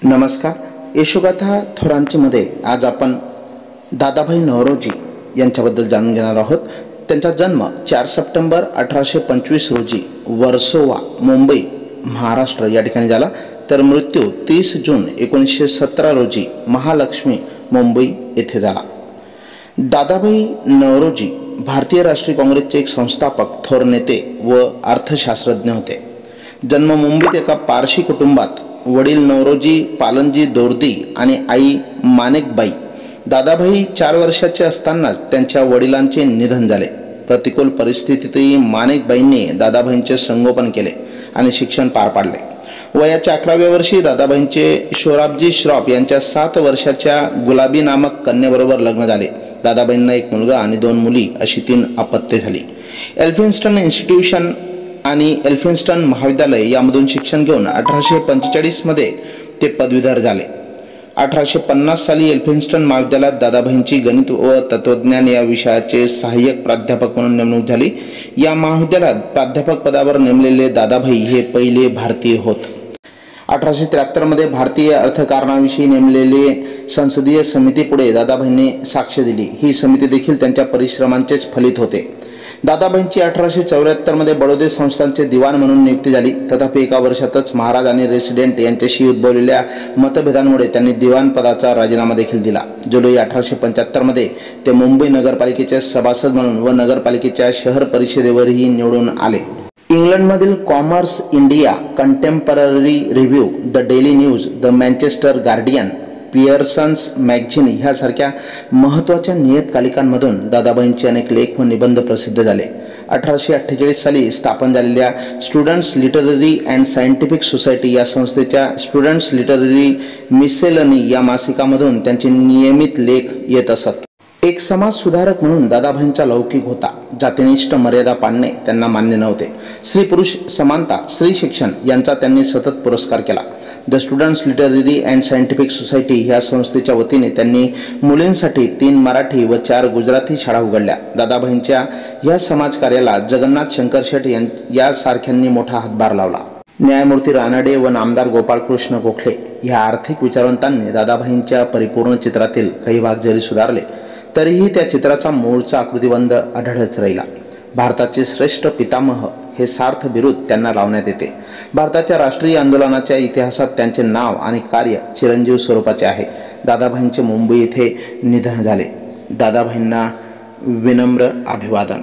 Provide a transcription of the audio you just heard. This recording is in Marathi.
नमस्कार. यशोगाथा थोरांचीमध्ये आज आपण दादाभाई नौरोजी यांच्याबद्दल जाणून घेणार आहोत. त्यांचा जन्म 4 सप्टेंबर 1825 रोजी वर्सोवा, मुंबई, महाराष्ट्र या ठिकाणी झाला. तर मृत्यू 30 जून 1917 रोजी महालक्ष्मी, मुंबई येथे झाला. दादाभाई नौरोजी भारतीय राष्ट्रीय काँग्रेसचे एक संस्थापक, थोर नेते व अर्थशास्त्रज्ञ होते. जन्म मुंबईत एका पारशी कुटुंबात. वडील नौरोजी पालनजी दोर्दी आणि आई माणेकबाई. दादाभाई 4 वर्षाचे असतानाच त्यांच्या वडिलांचे निधन झाले. प्रतिकूल परिस्थितीतही माणेकबाईंनी दादाभाईंचे संगोपन केले आणि शिक्षण पार पाडले. वयाच्या 11व्या वर्षी दादाभाईंचे शोराबजी श्रॉफ यांच्या 7 वर्षाच्या गुलाबी नामक कन्येबरोबर लग्न झाले. दादाभाईंना एक मुलगा आणि 2 मुली अशी 3 अपत्ये झाली. एल्फिन्स्टन इन्स्टिट्यूशन आणि एल्फिन्स्टन महाविद्यालय यामधून शिक्षण घेऊन 1845 मध्ये ते पदवीधर झाले. 1850 साली एल्फिन्स्टन महाविद्यालयात दादाभाईंची गणित व तत्वज्ञान या विषयाचे सहाय्यक प्राध्यापक म्हणून नेमणूक झाली. या महाविद्यालयात प्राध्यापक पदावर नेमलेले दादाभाई हे पहिले भारतीय होत. 1873 मध्ये भारतीय अर्थकारणाविषयी नेमलेले संसदीय समितीपुढे दादाभाईंनी साक्ष दिली. ही समिती देखील त्यांच्या परिश्रमांचेच फलित होते. दादाभाईंची 1874 मध्ये बडोदे संस्थानचे दिवाण म्हणून नियुक्ती झाली. तथापि एका वर्षातच महाराज आणि रेसिडेंट यांच्याशी उद्भवलेल्या मतभेदांमुळे त्यांनी दिवाण पदाचा राजीनामा देखील दिला. जुलै 1875 मध्ये ते मुंबई नगरपालिकेचे सभासद म्हणून व नगरपालिकेच्या शहर परिषदेवरही निवडून आले. इंग्लंडमधील commerce India, contemporary review, the daily news, the Manchester guardian, Pearson's magazine ह्यासारख्या महत्त्वाच्या नियतकालिकांमधून दादाभाईंचे अनेक लेख व निबंध प्रसिद्ध झाले. 1848 साली स्थापन झालेल्या students literary and scientific society या संस्थेच्या स्टुडंट्स लिटररी मिसेलनी या मासिकामधून त्यांचे नियमित लेख येत असत. एक समाज सुधारक म्हणून दादाभाईंचा लौकिक होता. जातीनिष्ठ मर्यादा पाडणे त्यांना मान्य नव्हते. स्त्री पुरुष समानता, स्त्री शिक्षण यांचा त्यांनी सतत पुरस्कार केला. The students literary and scientific society ह्या संस्थेच्या वतीने त्यांनी मुलींसाठी 3 मराठी व 4 गुजराती शाळा उघडल्या. दादाभाईंच्या या समाजकार्याला जगन्नाथ शंकरशेठ यासारख्यांनी मोठा हातभार लावला. न्यायमूर्ती रानडे व नामदार गोपाळकृष्ण गोखले ह्या आर्थिक विचारवंतांनी दादाभाईंच्या परिपूर्ण चित्रातील काही भाग जरी सुधारले तरीही त्या चित्राचा मूळचा आकृतिबंध आढळच राहिला. भारताचे श्रेष्ठ पितामह हे सार्थ बिरुद त्यांना लावण्यात येते. भारताच्या राष्ट्रीय आंदोलनाच्या इतिहासात त्यांचे नाव आणि कार्य चिरंजीव स्वरूपाचे आहे. दादाभाईंचे मुंबई येथे निधन झाले. दादाभाईंना विनम्र अभिवादन.